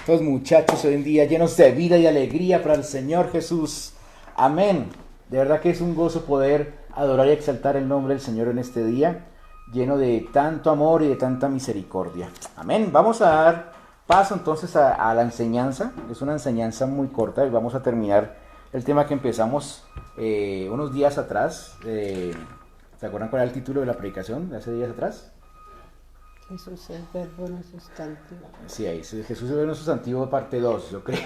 Estos muchachos hoy en día llenos de vida y alegría para el Señor Jesús. Amén. De verdad que es un gozo poder adorar y exaltar el nombre del Señor en este día, lleno de tanto amor y de tanta misericordia. Amén. Vamos a dar paso entonces a la enseñanza. Es una enseñanza muy corta y vamos a terminar el tema que empezamos unos días atrás. ¿Se acuerdan cuál era el título de la predicación de hace días atrás? Jesús es verbo, no sustantivo. Sí, ahí Jesús es verbo, no sustantivo, parte 2, yo creo.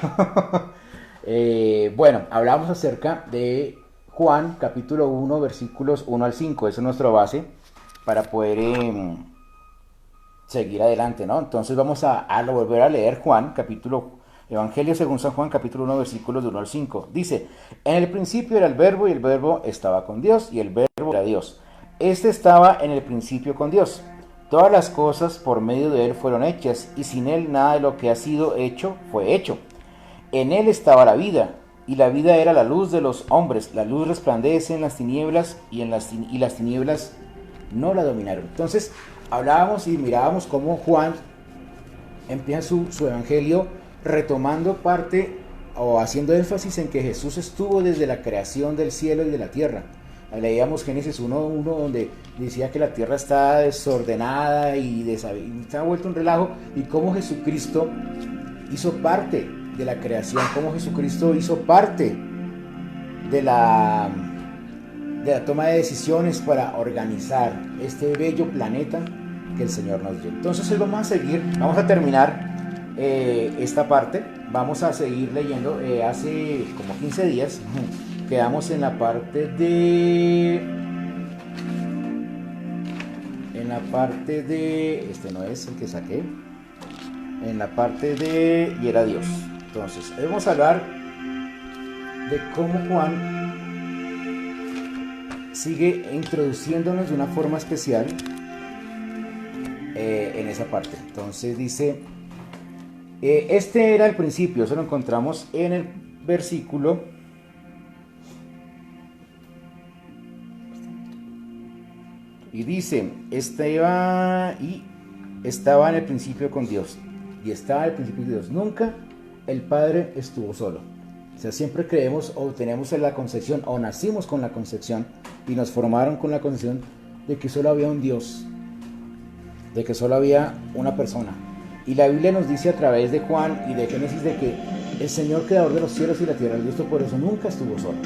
Bueno, hablamos acerca de Juan, capítulo 1, versículos 1 al 5. Esa es nuestra base para poder seguir adelante, ¿no? Entonces vamos a volver a leer Juan, Evangelio según San Juan, capítulo 1, versículos de 1 al 5. Dice: en el principio era el verbo, y el verbo estaba con Dios, y el verbo era Dios. Este estaba en el principio con Dios. Todas las cosas por medio de él fueron hechas, y sin él nada de lo que ha sido hecho fue hecho. En él estaba la vida, y la vida era la luz de los hombres. La luz resplandece en las tinieblas, y las tinieblas no la dominaron. Entonces hablábamos y mirábamos cómo Juan empieza su evangelio retomando parte o haciendo énfasis en que Jesús estuvo desde la creación del cielo y de la tierra. Leíamos Génesis 1:1, donde decía que la tierra está desordenada y está vuelto un relajo, y cómo Jesucristo hizo parte de la creación, cómo Jesucristo hizo parte de la toma de decisiones para organizar este bello planeta que el Señor nos dio. Entonces hoy vamos a seguir, vamos a terminar esta parte, vamos a seguir leyendo. Hace como 15 días quedamos en la parte este no es el que saqué, en la parte de y era Dios. Entonces hoy vamos a hablar de cómo Juan sigue introduciéndonos de una forma especial en esa parte. Entonces dice, este era el principio. Eso lo encontramos en el versículo y dice: estaba en el principio con Dios, y estaba en el principio de Dios. Nunca el Padre estuvo solo. O sea, siempre creemos o tenemos la concepción, o nacimos con la concepción y nos formaron con la concepción de que solo había un Dios, de que solo había una persona. Y la Biblia nos dice a través de Juan y de Génesis de que el Señor, creador de los cielos y la tierra, el Dios Todopoderoso, nunca estuvo solo.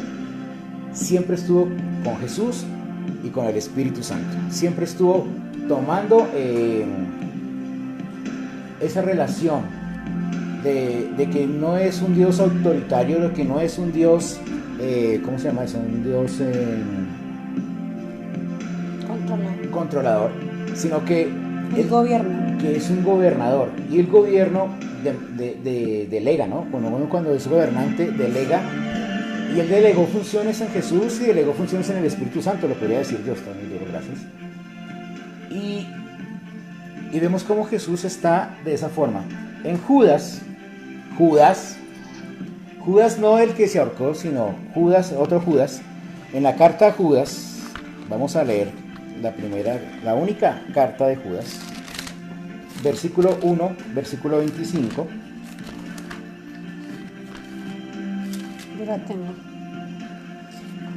Siempre estuvo con Jesús y con el Espíritu Santo. Siempre estuvo tomando esa relación de que no es un Dios autoritario, de que no es un Dios, ¿cómo se llama eso? Un Dios controlador, sino que es un gobernador, y el gobierno delega, ¿no? Cuando es gobernante, delega, y él delegó funciones en Jesús y delegó funciones en el Espíritu Santo, lo podría decir Dios también, Dios, gracias. Y vemos cómo Jesús está de esa forma. En Judas no el que se ahorcó, sino Judas, otro Judas. En la carta a Judas, vamos a leer la única carta de Judas, versículo 1, versículo 25. Yo la tengo.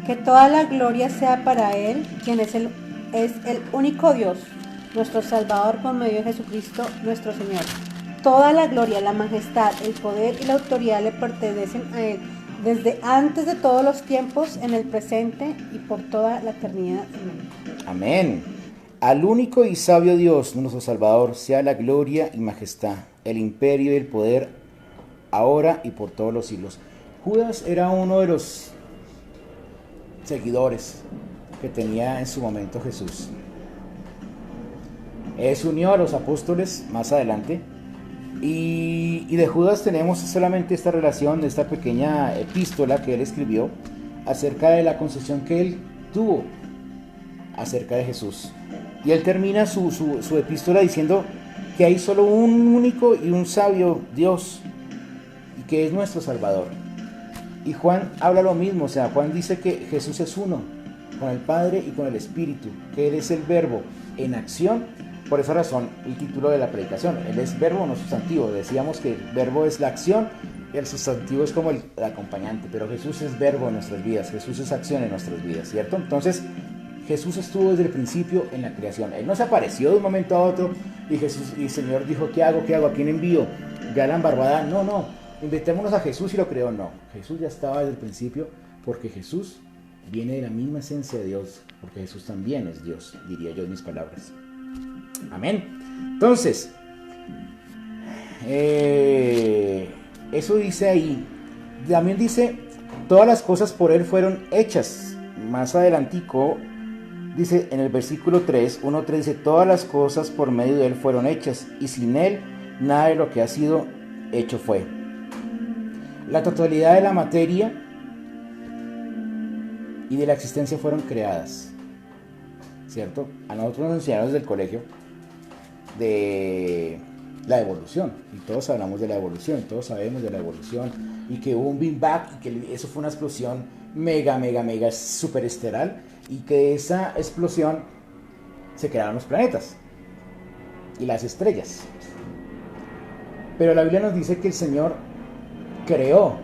Que toda la gloria sea para Él, quien es el único Dios, nuestro Salvador, por medio de Jesucristo nuestro Señor. Toda la gloria, la majestad, el poder y la autoridad le pertenecen a Él, desde antes de todos los tiempos, en el presente y por toda la eternidad. Amén. Al único y sabio Dios, nuestro Salvador, sea la gloria y majestad, el imperio y el poder, ahora y por todos los siglos. Judas era uno de los seguidores que tenía en su momento Jesús. Él se unió a los apóstoles más adelante, y de Judas tenemos solamente esta relación, esta pequeña epístola que él escribió acerca de la concepción que él tuvo acerca de Jesús. Y él termina su epístola diciendo que hay solo un único y un sabio Dios, y que es nuestro Salvador. Y Juan habla lo mismo, o sea, Juan dice que Jesús es uno con el Padre y con el Espíritu, que Él es el Verbo en acción Por esa razón, el título de la predicación, Él es verbo, no sustantivo. Decíamos que el verbo es la acción y el sustantivo es como el acompañante, pero Jesús es verbo en nuestras vidas, Jesús es acción en nuestras vidas, ¿cierto? Entonces, Jesús estuvo desde el principio en la creación. Él no se apareció de un momento a otro y el Señor dijo, ¿qué hago? ¿A quién envío? Galan Barbada. No. Invitémonos a Jesús y lo creó. No. Jesús ya estaba desde el principio porque Jesús viene de la misma esencia de Dios. Porque Jesús también es Dios, diría yo en mis palabras. Amén. Entonces, eso dice ahí. También dice, todas las cosas por Él fueron hechas. Más adelantico, dice en el versículo 3, 1:3 dice, todas las cosas por medio de Él fueron hechas, y sin Él nada de lo que ha sido hecho fue. La totalidad de la materia y de la existencia fueron creadas, ¿cierto? A nosotros nos enseñaron desde el colegio de la evolución, y todos hablamos de la evolución, todos sabemos de la evolución, y que hubo un Big Bang, y que eso fue una explosión mega superestelar, y que de esa explosión se crearon los planetas y las estrellas. Pero la Biblia nos dice que el Señor creó,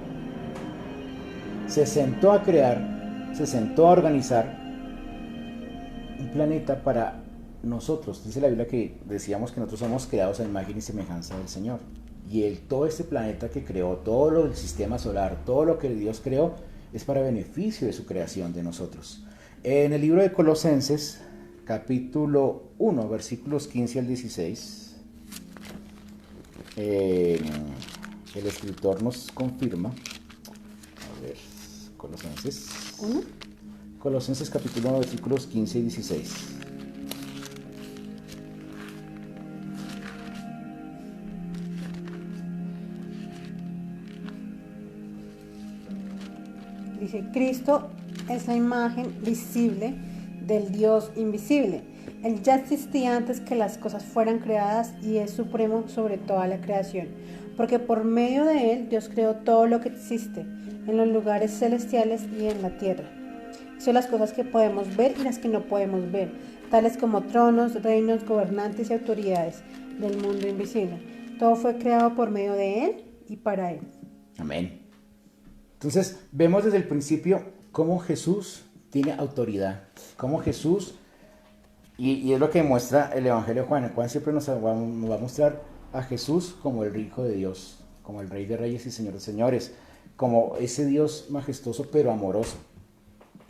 se sentó a crear, se sentó a organizar un planeta para nosotros. Dice la Biblia que decíamos que nosotros somos creados a imagen y semejanza del Señor. Y todo este planeta que creó, todo el sistema solar, todo lo que Dios creó, es para beneficio de su creación, de nosotros. En el libro de Colosenses, capítulo 1, versículos 15 al 16, el escritor nos confirma, a ver, Colosenses 1. Colosenses capítulo 1, versículos 15 y 16. Dice, Cristo es la imagen visible del Dios invisible. Él ya existía antes que las cosas fueran creadas y es supremo sobre toda la creación, porque por medio de Él Dios creó todo lo que existe, en los lugares celestiales y en la tierra. Son las cosas que podemos ver y las que no podemos ver, tales como tronos, reinos, gobernantes y autoridades del mundo invisible. Todo fue creado por medio de Él y para Él. Amén. Entonces, vemos desde el principio cómo Jesús tiene autoridad, cómo Jesús, y es lo que muestra el Evangelio de Juan. Juan siempre nos va a mostrar a Jesús como el Hijo de Dios, como el Rey de Reyes y Señor de Señores, como ese Dios majestuoso pero amoroso,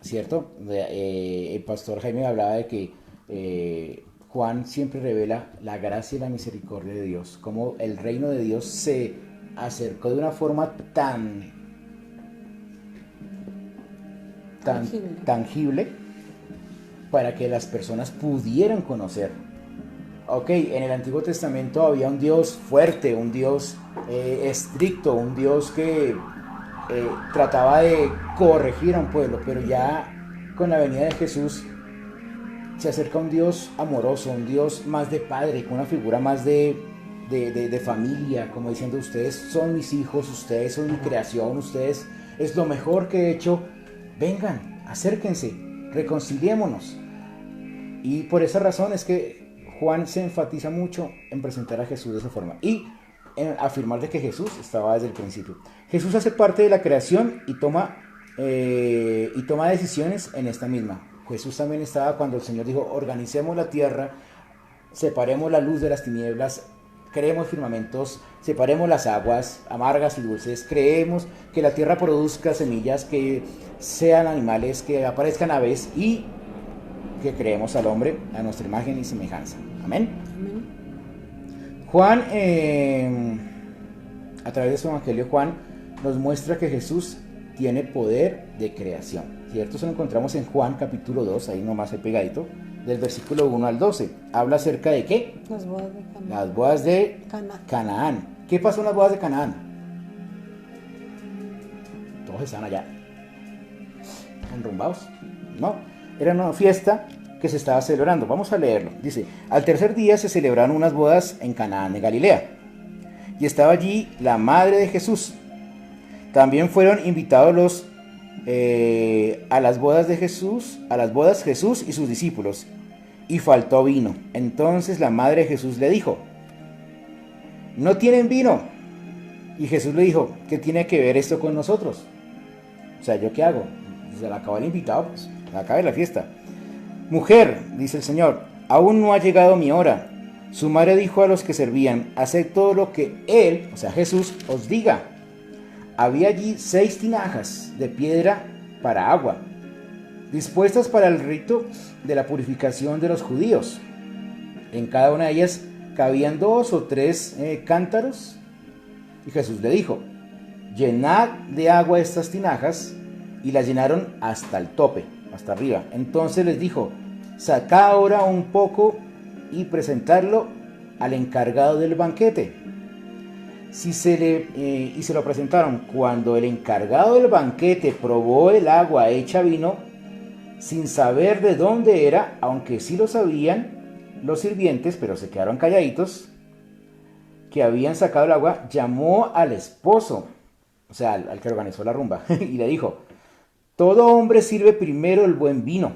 ¿cierto? El pastor Jaime hablaba de que Juan siempre revela la gracia y la misericordia de Dios, como el reino de Dios se acercó de una forma tan tangible para que las personas pudieran conocer. Ok, en el Antiguo Testamento había un Dios fuerte, un Dios estricto, un Dios que trataba de corregir a un pueblo, pero ya con la venida de Jesús se acerca un Dios amoroso, un Dios más de padre, con una figura más de familia, como diciendo, ustedes son mis hijos, ustedes son mi creación, ustedes es lo mejor que he hecho. Vengan, acérquense, reconciliémonos. Y por esa razón es que Juan se enfatiza mucho en presentar a Jesús de esa forma y en afirmar de que Jesús estaba desde el principio. Jesús hace parte de la creación y toma decisiones en esta misma. Jesús también estaba cuando el Señor dijo, organicemos la tierra, separemos la luz de las tinieblas, creemos firmamentos, separemos las aguas amargas y dulces, creemos que la tierra produzca semillas, que sean animales, que aparezcan aves y que creemos al hombre a nuestra imagen y semejanza. Amén. Amén. Juan, a través de su evangelio, Juan nos muestra que Jesús tiene poder de creación, ¿cierto? Eso lo encontramos en Juan capítulo 2, ahí nomás hay pegadito, del versículo 1 al 12. Habla acerca de ¿qué? Las bodas de Canaán. Las bodas de Canaán. ¿Qué pasó en las bodas de Canaán? Todos estaban allá enrumbados, ¿no? Era una fiesta que se estaba celebrando. Vamos a leerlo. Dice, al tercer día se celebraron unas bodas en Canaán de Galilea, y estaba allí la madre de Jesús. También fueron invitados a las bodas Jesús y sus discípulos. y faltó vino. Entonces la madre de Jesús le dijo: no tienen vino. Y Jesús le dijo: ¿qué tiene que ver esto con nosotros? O sea, ¿yo qué hago? Se le acabó el invitado, pues se acabe la fiesta. Mujer, dice el Señor, aún no ha llegado mi hora. Su madre dijo a los que servían: haced todo lo que Él, o sea Jesús, os diga. Había allí 6 tinajas de piedra para agua, dispuestas para el rito de la purificación de los judíos. En cada una de ellas cabían 2 o 3 cántaros. Y Jesús le dijo: llenad de agua estas tinajas. Y las llenaron hasta el tope, hasta arriba. Entonces les dijo: sacad ahora un poco y presentadlo al encargado del banquete. Y se lo presentaron. Cuando el encargado del banquete probó el agua hecha vino, sin saber de dónde era, aunque sí lo sabían los sirvientes, pero se quedaron calladitos, que habían sacado el agua, llamó al esposo, o sea, al que organizó la rumba, y le dijo: todo hombre sirve primero el buen vino,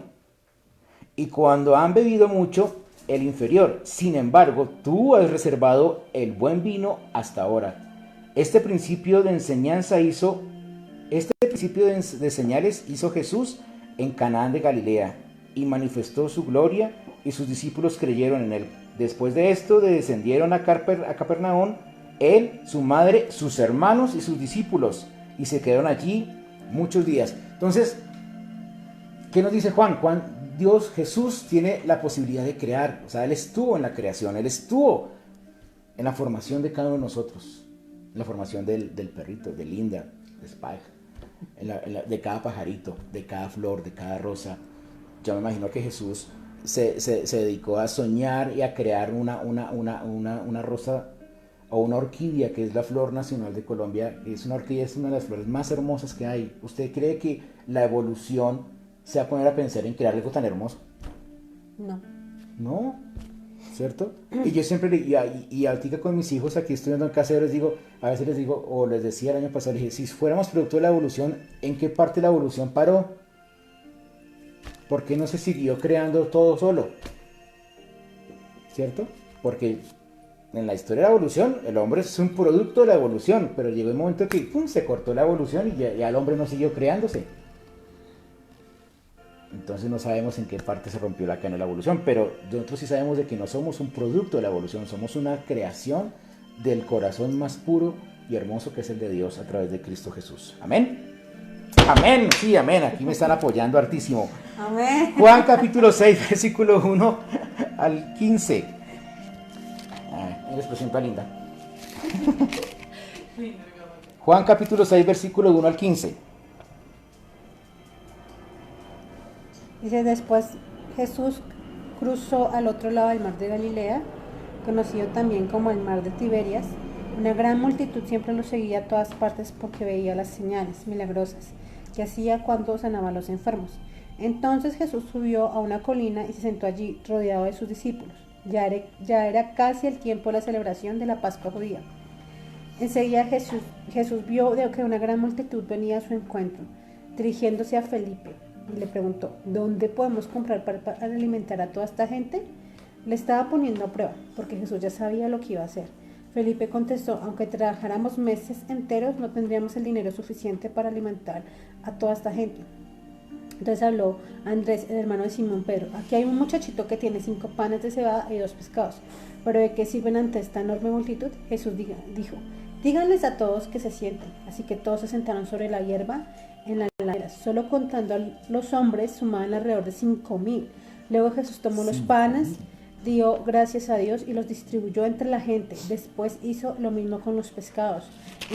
y cuando han bebido mucho, el inferior. Sin embargo, tú has reservado el buen vino hasta ahora. Este principio de señales hizo Jesús en Canaán de Galilea, y manifestó su gloria, y sus discípulos creyeron en él. Después de esto descendieron a Capernaum, él, su madre, sus hermanos y sus discípulos, y se quedaron allí muchos días. Entonces, ¿qué nos dice Juan? Jesús tiene la posibilidad de crear. O sea, Él estuvo en la creación, Él estuvo en la formación de cada uno de nosotros, en la formación del perrito, de Linda, de Spike, de cada pajarito, de cada flor, de cada rosa. Yo me imagino que Jesús se dedicó a soñar y a crear una rosa o una orquídea, que es la flor nacional de Colombia. Es una orquídea, es una de las flores más hermosas que hay. ¿Usted cree que la evolución se va a poner a pensar en crear algo tan hermoso? No. No, ¿cierto? Y yo siempre, y ahorita con mis hijos aquí estudiando en casa, a veces les digo, o les decía el año pasado, les dije: si fuéramos producto de la evolución, ¿en qué parte de la evolución paró? ¿Por qué no se siguió creando todo solo? ¿Cierto? Porque en la historia de la evolución, el hombre es un producto de la evolución, pero llegó un momento que se cortó la evolución y ya el hombre no siguió creándose. Entonces no sabemos en qué parte se rompió la cadena de la evolución, pero nosotros sí sabemos de que no somos un producto de la evolución, somos una creación del corazón más puro y hermoso, que es el de Dios a través de Cristo Jesús. Amén. Amén, sí, amén. Aquí me están apoyando hartísimo. Amén. Juan capítulo 6, versículo 1 al 15. Les presento a Linda. Juan capítulo 6, versículo 1 al 15. Dice: después Jesús cruzó al otro lado del mar de Galilea, conocido también como el mar de Tiberias. Una gran multitud siempre lo seguía a todas partes porque veía las señales milagrosas que hacía cuando sanaba a los enfermos. Entonces Jesús subió a una colina y se sentó allí rodeado de sus discípulos. Ya era casi el tiempo de la celebración de la Pascua judía. Enseguida Jesús vio que una gran multitud venía a su encuentro. Dirigiéndose a Felipe, y le preguntó: ¿dónde podemos comprar para alimentar a toda esta gente? Le estaba poniendo a prueba, porque Jesús ya sabía lo que iba a hacer. Felipe contestó: aunque trabajáramos meses enteros, no tendríamos el dinero suficiente para alimentar a toda esta gente. Entonces habló Andrés, el hermano de Simón Pedro: aquí hay un muchachito que tiene 5 panes de cebada y 2 pescados, pero ¿de qué sirven ante esta enorme multitud? Jesús dijo: díganles a todos que se sienten. Así que todos se sentaron sobre la hierba en la ladera. Solo contando a los hombres sumaban alrededor de 5,000. Luego Jesús tomó los panes, dio gracias a Dios y los distribuyó entre la gente. Después hizo lo mismo con los pescados.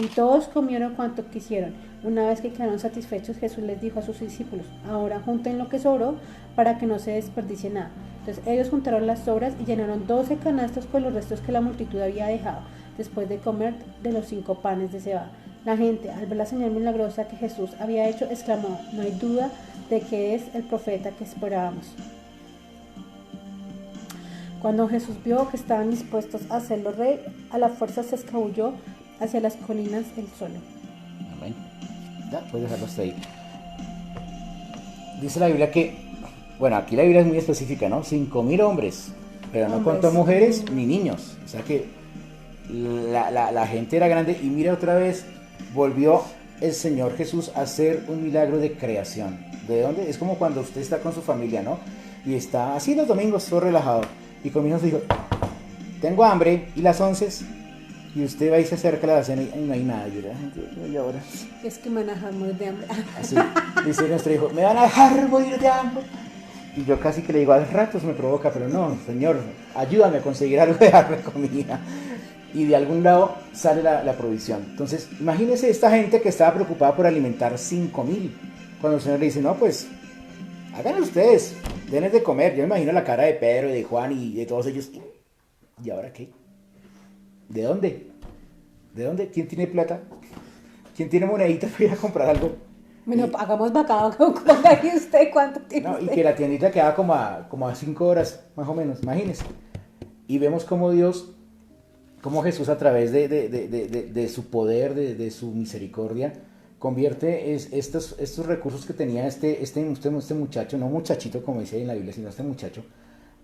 Y todos comieron cuanto quisieron. Una vez que quedaron satisfechos, Jesús les dijo a sus discípulos: ahora junten lo que sobró para que no se desperdicie nada. Entonces ellos juntaron las sobras y llenaron 12 canastos con los restos que la multitud había dejado después de comer de los 5 panes de cebada. La gente, al ver la señal milagrosa que Jesús había hecho, exclamó: no hay duda de que es el profeta que esperábamos. Cuando Jesús vio que estaban dispuestos a hacerlo rey, a la fuerza se escabulló hacia las colinas él solo. Amén. Ya, puedes dejarlo hasta ahí. Dice la Biblia que Bueno, aquí la Biblia es muy específica, ¿no? 5.000 hombres, pero no Hombres. contó mujeres ni niños. O sea que la gente era grande y mira otra vez, volvió el Señor Jesús a hacer un milagro de creación. ¿De dónde? Es como cuando usted está con su familia, ¿no? Y está así los domingos, todo relajado. Y con mi hijo dijo, tengo hambre, ¿y las 11? Y usted va y se acerca a la cena y no hay nada. Y la gente, y ahora, Es que me van a dejar morir de hambre. así, dice nuestro hijo, me van a dejar morir de hambre. Y yo casi que le digo, al rato se me provoca, pero no, Señor, ayúdame a conseguir algo de darle comida. Y de algún lado sale la provisión. Entonces, imagínense esta gente que estaba preocupada por alimentar 5.000. Cuando el Señor le dice, no, pues, háganlo ustedes, denles de comer. Yo me imagino la cara de Pedro y de Juan y de todos ellos. ¿Y ahora qué? ¿De dónde? ¿De dónde? ¿Quién tiene plata? ¿Quién tiene moneditas para ir a comprar algo? Bueno, hagamos bacado. Ponga ahí usted cuánto tiene No, y usted. que la tiendita quedaba como a 5 horas, más o menos, imagínense. Y vemos cómo Dios, cómo Jesús a través de su poder, de su misericordia, convierte estos recursos que tenía este muchacho, no muchachito como dice en la Biblia, sino este muchacho,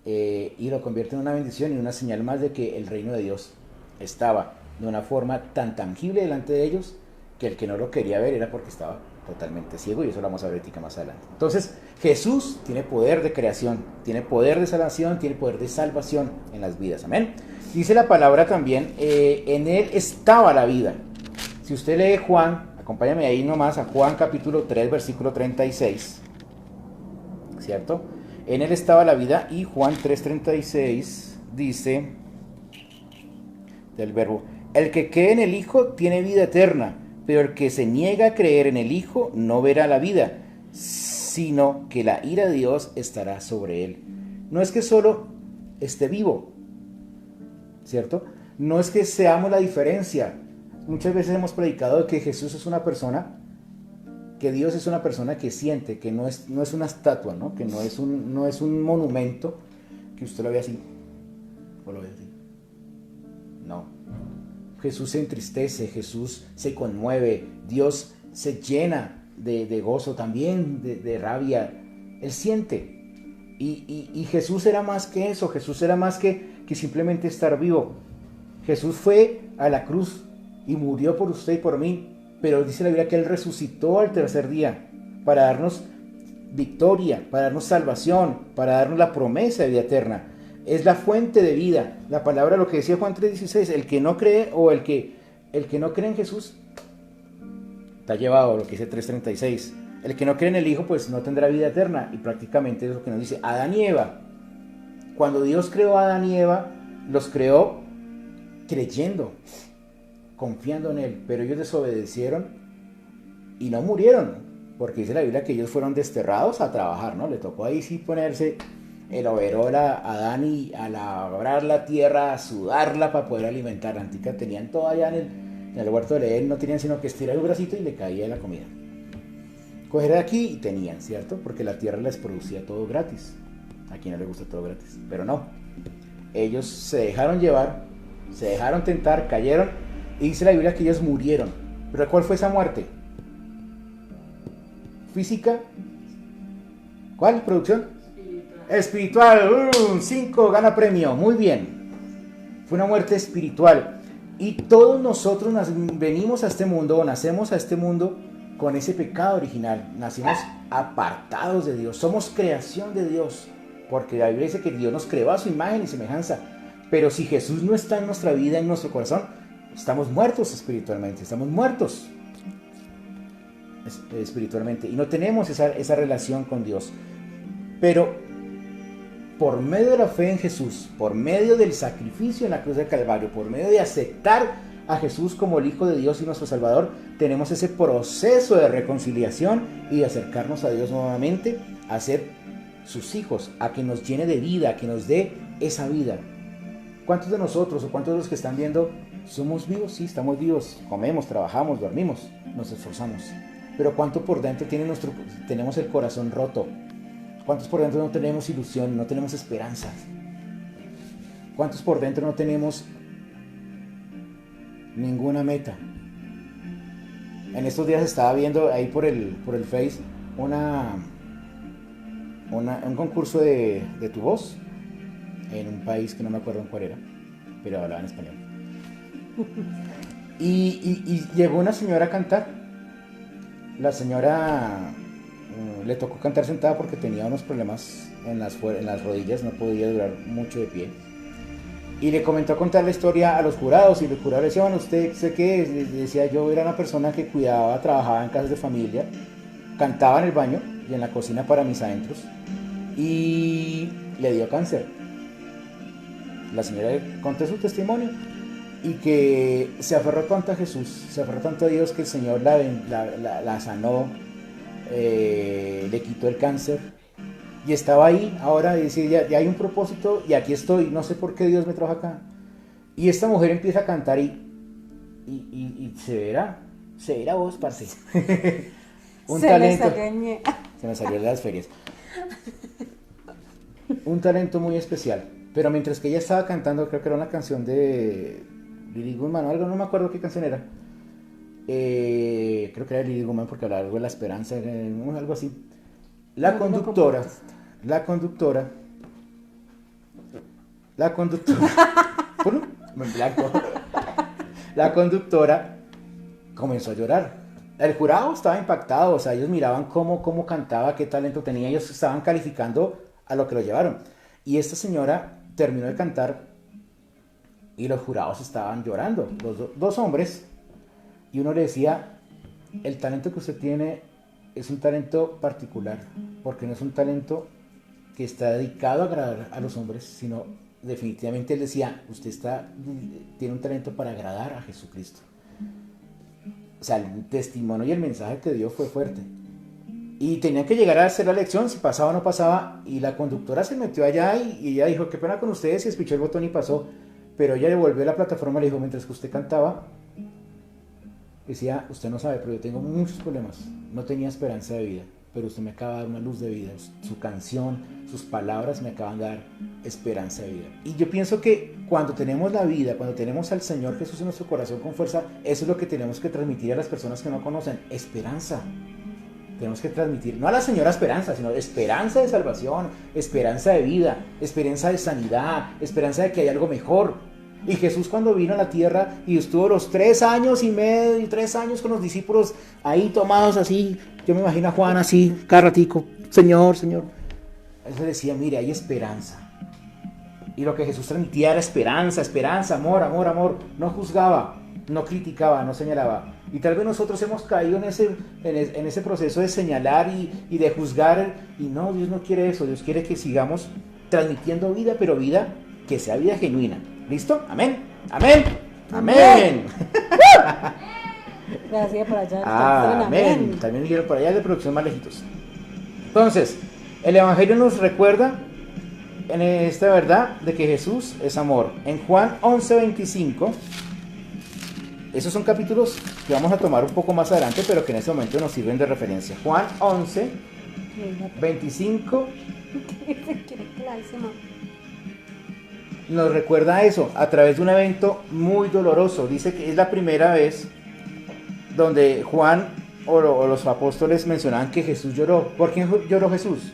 y lo convierte en una bendición y una señal más de que el reino de Dios estaba de una forma tan tangible delante de ellos que el que no lo quería ver era porque estaba totalmente ciego, y eso lo vamos a ver ahorita más adelante. Entonces, Jesús tiene poder de creación, tiene poder de salvación, tiene poder de salvación en las vidas, amén. Dice la palabra también, en él estaba la vida. Si usted lee Juan, acompáñame ahí nomás a Juan capítulo 3, versículo 36, ¿cierto? En él estaba la vida, y Juan 3:36 dice del verbo, el que cree en el Hijo tiene vida eterna, pero el que se niega a creer en el Hijo no verá la vida, sino que la ira de Dios estará sobre él. No es que solo esté vivo, ¿cierto? No es que seamos la diferencia. Muchas veces hemos predicado que Jesús es una persona, que Dios es una persona que siente, que no es una estatua, ¿no? Que no es un monumento que usted lo ve así o lo ve así. No. Jesús se entristece, Jesús se conmueve, Dios se llena de gozo también, de rabia. Él siente. Y Jesús era más que eso, Jesús era más que simplemente estar vivo. Jesús fue a la cruz y murió por usted y por mí, pero dice la Biblia que Él resucitó al tercer día para darnos victoria, para darnos salvación, para darnos la promesa de vida eterna. Es la fuente de vida. La palabra, lo que decía Juan 3:16, el que no cree o el que no cree en Jesús está llevado, lo que dice 3:36. El que no cree en el Hijo pues no tendrá vida eterna, y prácticamente es lo que nos dice Adán y Eva. Cuando Dios creó a Adán y Eva, los creó creyendo, confiando en Él, pero ellos desobedecieron y no murieron, porque dice la Biblia que ellos fueron desterrados a trabajar, ¿no? Le tocó ahí sí ponerse el overol a Adán y a labrar la tierra, a sudarla para poder alimentarla. Antica tenían todo allá en el huerto de Edén, no tenían sino que estirar el bracito y le caía la comida. Coger de aquí y tenían, ¿cierto? Porque la tierra les producía todo gratis. A quien no le gusta todo gratis, pero no. Ellos se dejaron llevar, se dejaron tentar, cayeron, y dice la Biblia que ellos murieron. ¿Pero cuál fue esa muerte? ¿Física? ¿Cuál? ¿Producción? Espiritual. 5 gana premio. Muy bien. Fue una muerte espiritual. Y todos nosotros venimos a este mundo, o nacemos a este mundo con ese pecado original. Nacimos apartados de Dios. Somos creación de Dios, porque la Biblia dice que Dios nos creó a su imagen y semejanza. Pero si Jesús no está en nuestra vida, en nuestro corazón, estamos muertos espiritualmente. Estamos muertos espiritualmente y no tenemos esa relación con Dios. Pero por medio de la fe en Jesús, por medio del sacrificio en la cruz del Calvario, por medio de aceptar a Jesús como el Hijo de Dios y nuestro Salvador, tenemos ese proceso de reconciliación y de acercarnos a Dios nuevamente, a ser sus hijos, a que nos llene de vida, a que nos dé esa vida. ¿Cuántos de nosotros o cuántos de los que están viendo somos vivos? Sí, estamos vivos, comemos, trabajamos, dormimos, nos esforzamos. Pero ¿cuánto por dentro tenemos el corazón roto? ¿Cuántos por dentro no tenemos ilusión, no tenemos esperanza? ¿Cuántos por dentro no tenemos ninguna meta? En estos días estaba viendo ahí por el Face un concurso de Tu Voz en un país que no me acuerdo en cuál era, pero hablaba en español. Y llegó una señora a cantar. La señora le tocó cantar sentada porque tenía unos problemas en las rodillas, no podía durar mucho de pie. Y le comentó a contar la historia a los jurados, y los jurados le decían, bueno, ¿usted qué es? Le decía, yo era una persona que cuidaba, trabajaba en casas de familia, cantaba en el baño y en la cocina para mis adentros, y le dio cáncer. La señora contó su testimonio y que se aferró tanto a Jesús, se aferró tanto a Dios, que el Señor la sanó, le quitó el cáncer, y estaba ahí ahora y decía, ya hay un propósito y aquí estoy, no sé por qué Dios me trajo acá. Y esta mujer empieza a cantar y se verá vos, parce. Un talento. Se me salió de las ferias. Un talento muy especial. Pero mientras que ella estaba cantando, creo que era una canción de Lily Goodman o algo, no me acuerdo qué canción era. Creo que era Lily Goodman porque hablaba algo de la esperanza, algo así. La conductora, bueno, en blanco. La conductora comenzó a llorar. El jurado estaba impactado, o sea, ellos miraban cómo cantaba, qué talento tenía, ellos estaban calificando a lo que lo llevaron. Y esta señora terminó de cantar y los jurados estaban llorando, los dos hombres, y uno le decía, el talento que usted tiene es un talento particular, porque no es un talento que está dedicado a agradar a los hombres, sino definitivamente él decía, usted tiene un talento para agradar a Jesucristo. O sea, el testimonio y el mensaje que dio fue fuerte. Y tenían que llegar a hacer la lección, si pasaba o no pasaba, y la conductora se metió allá y ella dijo, qué pena con ustedes, y espichó el botón y pasó. Pero ella devolvió la plataforma y le dijo, mientras que usted cantaba, decía, usted no sabe, pero yo tengo muchos problemas, no tenía esperanza de vida, pero usted me acaba de dar una luz de vida, su canción, sus palabras me acaban de dar esperanza de vida. Y yo pienso que cuando tenemos la vida, cuando tenemos al Señor Jesús en nuestro corazón con fuerza, eso es lo que tenemos que transmitir a las personas que no conocen, esperanza. Tenemos que transmitir, no a la señora esperanza, sino esperanza de salvación, esperanza de vida, esperanza de sanidad, esperanza de que hay algo mejor. Y Jesús, cuando vino a la tierra y estuvo los 3 años y medio, 3 años con los discípulos ahí tomados así, yo me imagino a Juan así, cada ratico, Señor, Señor. Él se decía, mire, hay esperanza. Y lo que Jesús transmitía era esperanza, amor, amor, amor. No juzgaba, no criticaba, no señalaba. Y tal vez nosotros hemos caído en ese proceso de señalar y de juzgar. Y no, Dios no quiere eso. Dios quiere que sigamos transmitiendo vida, pero vida que sea vida genuina. ¿Listo? Amén. Amén. Amén. Gracias por allá. Amén. También dijeron por allá de producción más lejitos. Entonces, el Evangelio nos recuerda en esta verdad de que Jesús es amor. En Juan 11:25, esos son capítulos que vamos a tomar un poco más adelante, pero que en este momento nos sirven de referencia. Juan 11:25 nos recuerda eso a través de un evento muy doloroso. Dice que es la primera vez donde Juan o los apóstoles mencionaban que Jesús lloró. ¿Por quién lloró Jesús?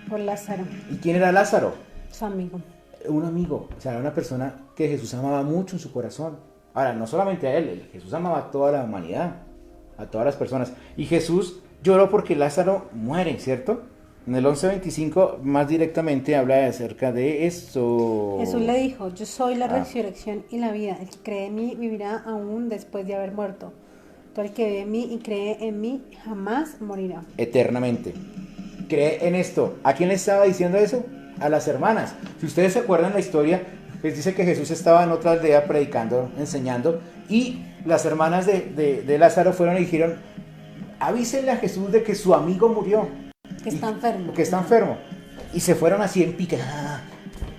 Por Lázaro. ¿Y quién era Lázaro? Su amigo. Un amigo, o sea, era una persona que Jesús amaba mucho en su corazón. Ahora, no solamente a él, Jesús amaba a toda la humanidad, a todas las personas. Y Jesús lloró porque Lázaro muere, ¿cierto? En el 11:25 más directamente habla acerca de esto. Jesús le dijo, yo soy la resurrección y la vida. El que cree en mí vivirá aún después de haber muerto. Todo el que ve en mí y cree en mí jamás morirá. Eternamente. Cree en esto. ¿A quién le estaba diciendo eso? A las hermanas. Si ustedes se acuerdan la historia, les dice que Jesús estaba en otra aldea predicando, enseñando, y las hermanas de Lázaro fueron y dijeron, avísenle a Jesús de que su amigo murió. Que está enfermo. Que está enfermo. Y se fueron así en pique.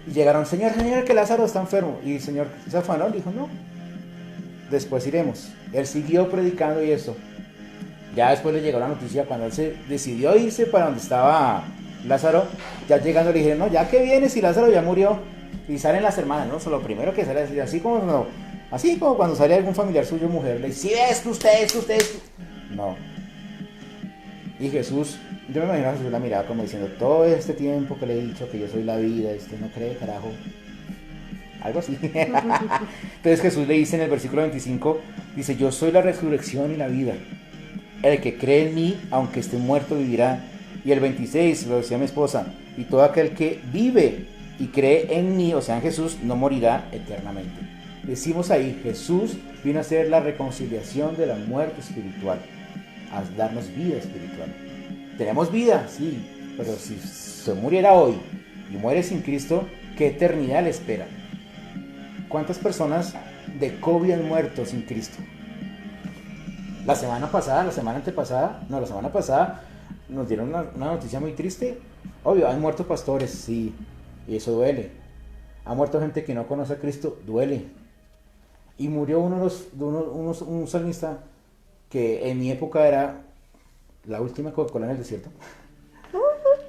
Y llegaron, señor, que Lázaro está enfermo. Y el Señor se afanó, dijo, no, después iremos. Él siguió predicando y eso. Ya después le llegó la noticia cuando él se decidió irse para donde estaba Lázaro. Ya llegando le dijeron, no, ya que vienes y Lázaro ya murió. Y salen las hermanas, ¿no? Lo primero que sale así como cuando sale algún familiar suyo, mujer, le dice, sí, es que usted. No. Y Jesús, yo me imagino a Jesús la miraba como diciendo, todo este tiempo que le he dicho que yo soy la vida, usted no cree, carajo. Algo así. Entonces Jesús le dice en el versículo 25, dice, yo soy la resurrección y la vida. El que cree en mí, aunque esté muerto, vivirá. Y el 26, lo decía mi esposa, y todo aquel que vive y cree en mí, o sea en Jesús, no morirá eternamente. Decimos ahí, Jesús vino a ser la reconciliación de la muerte espiritual, a darnos vida espiritual. Tenemos vida, sí, pero si se muriera hoy y muere sin Cristo, ¿qué eternidad le espera? ¿Cuántas personas de COVID han muerto sin Cristo? La semana pasada nos dieron una noticia muy triste. Obvio, han muerto pastores, sí, y eso duele. Ha muerto gente que no conoce a Cristo, duele. Y murió un salmista que en mi época era la última Coca-Cola en el desierto.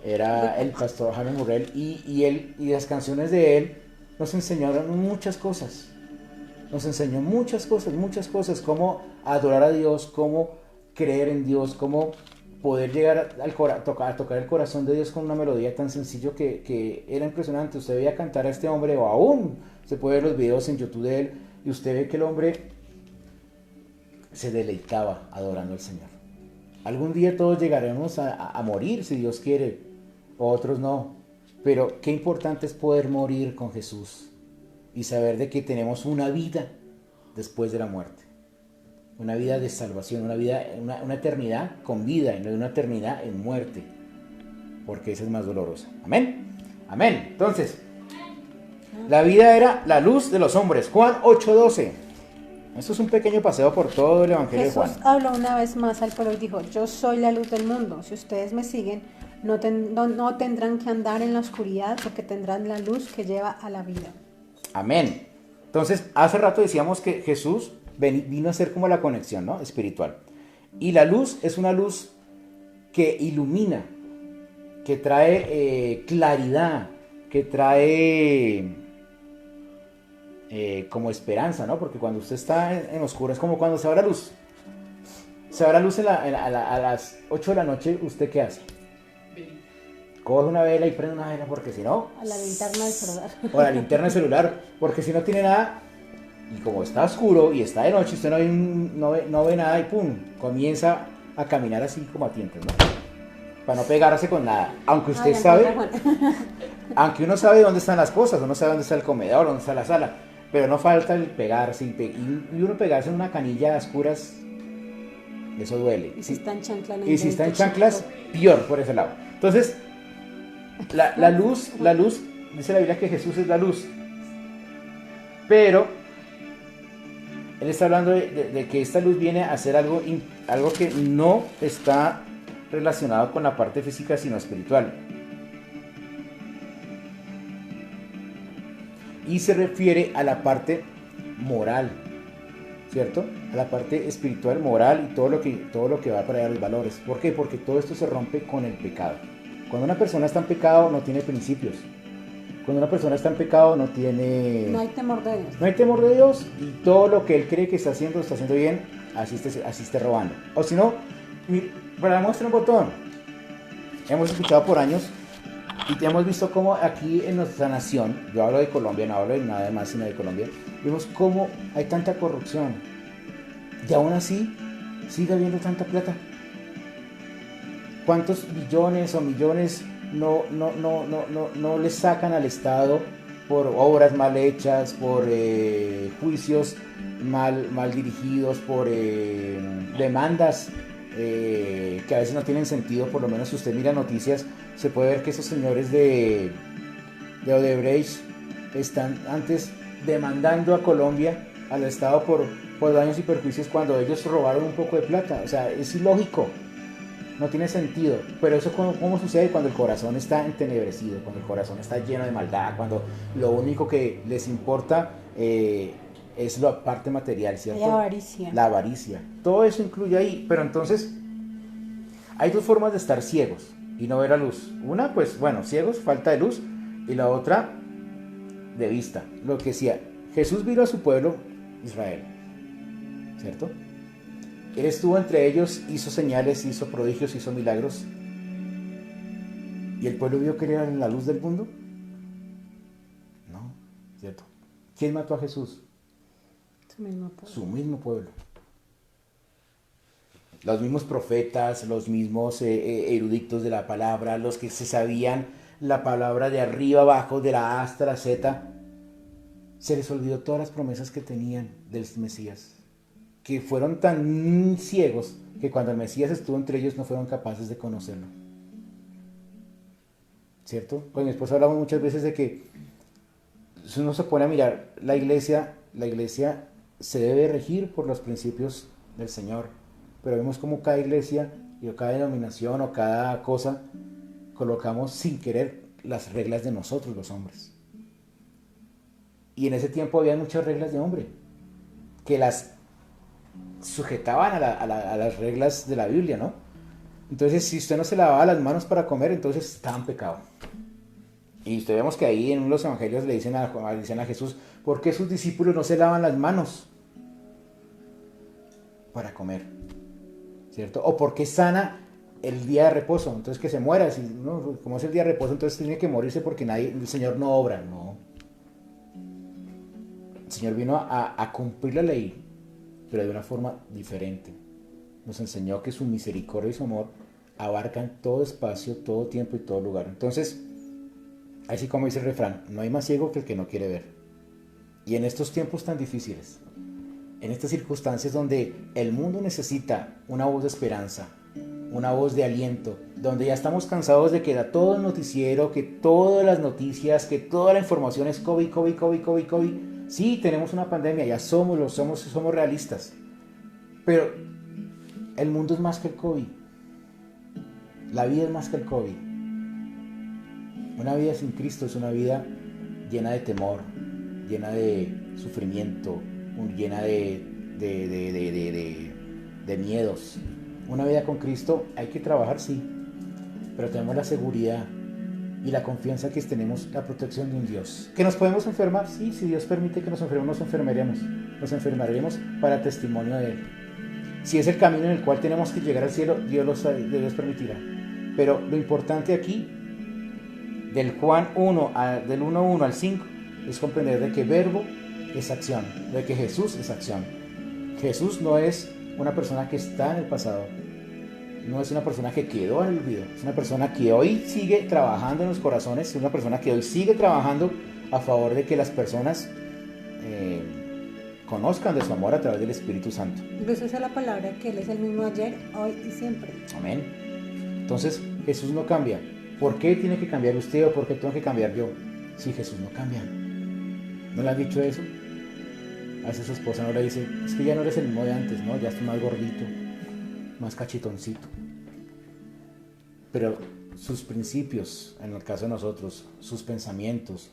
Era el pastor Jaime Murrell y las canciones de él nos enseñaron muchas cosas. Nos enseñó muchas cosas, cómo adorar a Dios, cómo creer en Dios, cómo poder llegar a tocar el corazón de Dios con una melodía tan sencillo que era impresionante. Usted veía cantar a este hombre, o aún se puede ver los videos en YouTube de él, y usted ve que el hombre se deleitaba adorando al Señor. Algún día todos llegaremos a morir, si Dios quiere, otros no. Pero qué importante es poder morir con Jesús y saber de que tenemos una vida después de la muerte. Una vida de salvación, una eternidad con vida y no una eternidad en muerte, porque esa es más dolorosa. Amén. Amén. Entonces, la vida era la luz de los hombres. Juan 8:12. Esto es un pequeño paseo por todo el Evangelio de Juan. Jesús habló una vez más al pueblo y dijo, yo soy la luz del mundo. Si ustedes me siguen, no tendrán que andar en la oscuridad, porque tendrán la luz que lleva a la vida. Amén. Entonces, hace rato decíamos que Jesús vino a ser como la conexión, ¿no?, espiritual. Y la luz es una luz que ilumina, que trae claridad, que trae como esperanza, ¿no? Porque cuando usted está en oscuro es como cuando se va la luz. Se va la luz a las 8 de la noche, ¿usted qué hace? Coge una vela y prende una vela, porque si no... A la linterna del celular. O a la linterna del celular, porque si no tiene nada, y como está oscuro y está de noche, usted no ve nada y pum, comienza a caminar así como a tientas, ¿no? Para no pegarse con nada. Aunque usted sabe, aunque uno sabe dónde están las cosas, uno sabe dónde está el comedor, dónde está la sala, pero no falta el pegarse y uno pegarse en una canilla a oscuras, eso duele. Y si está en chanclas. Y si está en chanclas, peor por ese lado. Entonces, la luz, dice la Biblia que Jesús es la luz. Pero Él está hablando de que esta luz viene a hacer algo que no está relacionado con la parte física, sino espiritual. Y se refiere a la parte moral, ¿cierto? A la parte espiritual, moral y todo lo que va para allá, los valores. ¿Por qué? Porque todo esto se rompe con el pecado. Cuando una persona está en pecado, no tiene principios. Cuando una persona está en pecado, no hay temor de Dios. No hay temor de Dios, y todo lo que él cree que está haciendo bien, así esté robando. O si no, para muestra un botón. Hemos escuchado por años y hemos visto cómo aquí en nuestra nación, yo hablo de Colombia, no hablo de nada más sino de Colombia, vemos cómo hay tanta corrupción y aún así sigue habiendo tanta plata. ¿Cuántos billones o millones no le sacan al Estado por obras mal hechas, por juicios mal dirigidos, por demandas que a veces no tienen sentido? Por lo menos si usted mira noticias, se puede ver que esos señores de Odebrecht están antes demandando a Colombia, al Estado, por daños y perjuicios, cuando ellos robaron un poco de plata. O sea, es ilógico, no tiene sentido. Pero eso, ¿cómo sucede? Cuando el corazón está entenebrecido, cuando el corazón está lleno de maldad, cuando lo único que les importa es la parte material, ¿cierto? La avaricia. Todo eso incluye ahí. Pero entonces, hay dos formas de estar ciegos y no ver a luz. Una, pues, bueno, ciegos, falta de luz. Y la otra, de vista. Lo que decía, Jesús vino a su pueblo, Israel, ¿cierto? Él estuvo entre ellos, hizo señales, hizo prodigios, hizo milagros. ¿Y el pueblo vio que era la luz del mundo? No, ¿cierto? ¿Quién mató a Jesús? Su mismo pueblo. Los mismos profetas, los mismos eruditos de la palabra, los que se sabían la palabra de arriba abajo, de la A hasta la Z, se les olvidó todas las promesas que tenían del Mesías, que fueron tan ciegos que cuando el Mesías estuvo entre ellos no fueron capaces de conocerlo. ¿Cierto? Con mi esposa hablamos muchas veces de que uno se pone a mirar la iglesia se debe regir por los principios del Señor, pero vemos como cada iglesia y cada denominación o cada cosa colocamos sin querer las reglas de nosotros los hombres. Y en ese tiempo había muchas reglas de hombre que las sujetaban a las reglas de la Biblia, ¿no? Entonces, si usted no se lavaba las manos para comer, entonces estaba en pecado. Y usted vemos que ahí en los evangelios le dicen a Jesús, ¿por qué sus discípulos no se lavan las manos para comer? ¿Cierto? O ¿por qué sana el día de reposo? Entonces que se muera. Si, no, como es el día de reposo, entonces tiene que morirse porque el Señor no obra. No. El Señor vino a cumplir la ley, pero de una forma diferente. Nos enseñó que su misericordia y su amor abarcan todo espacio, todo tiempo y todo lugar. Entonces, así como dice el refrán, no hay más ciego que el que no quiere ver. Y en estos tiempos tan difíciles, en estas circunstancias donde el mundo necesita una voz de esperanza, una voz de aliento, donde ya estamos cansados de que da todo el noticiero, que todas las noticias, que toda la información es COVID, COVID, COVID, COVID, COVID. Sí, tenemos una pandemia, ya somos realistas. Pero el mundo es más que el COVID. La vida es más que el COVID. Una vida sin Cristo es una vida llena de temor, llena de sufrimiento, llena de miedos. Una vida con Cristo hay que trabajar, sí, pero tenemos la seguridad y la confianza que tenemos la protección de un Dios. ¿Que nos podemos enfermar? Sí, si Dios permite que nos enfermemos, nos enfermaremos para testimonio de Él. Si es el camino en el cual tenemos que llegar al cielo, Dios permitirá. Pero lo importante aquí, del Juan 1, del 1.1 al 5, es comprender de que verbo es acción, de que Jesús es acción. Jesús no es una persona que está en el pasado, no es una persona que quedó en el olvido, es una persona que hoy sigue trabajando en los corazones, es una persona que hoy sigue trabajando a favor de que las personas conozcan de su amor a través del Espíritu Santo. Incluso esa es la palabra, que Él es el mismo ayer, hoy y siempre. Amén. Entonces Jesús no cambia. ¿Por qué tiene que cambiar usted o por qué tengo que cambiar yo? Si Jesús no cambia. ¿No le han dicho eso? A veces su esposa no le dice, es que ya no eres el mismo de antes, ¿no? Ya estás más gordito, más cachetoncito. Pero sus principios, en el caso de nosotros, sus pensamientos,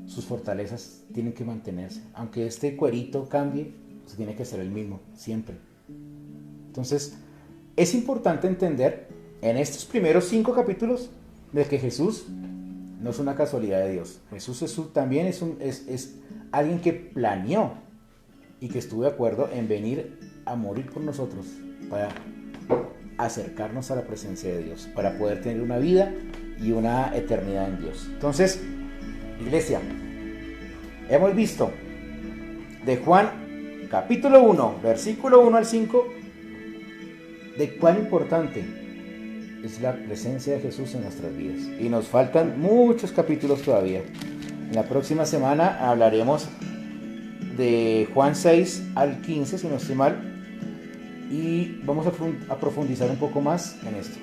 sus fortalezas tienen que mantenerse. Aunque este cuerito cambie, pues tiene que ser el mismo, siempre. Entonces, es importante entender en estos primeros 5 capítulos de que Jesús no es una casualidad de Dios. Jesús también es alguien que planeó y que estuvo de acuerdo en venir a morir por nosotros para acercarnos a la presencia de Dios, para poder tener una vida y una eternidad en Dios. Entonces, iglesia, hemos visto de Juan capítulo 1, versículo 1 al 5, de cuán importante es la presencia de Jesús en nuestras vidas. Y nos faltan muchos capítulos todavía. En la próxima semana hablaremos de Juan 6 al 15, si no estoy mal, y vamos a profundizar un poco más en esto.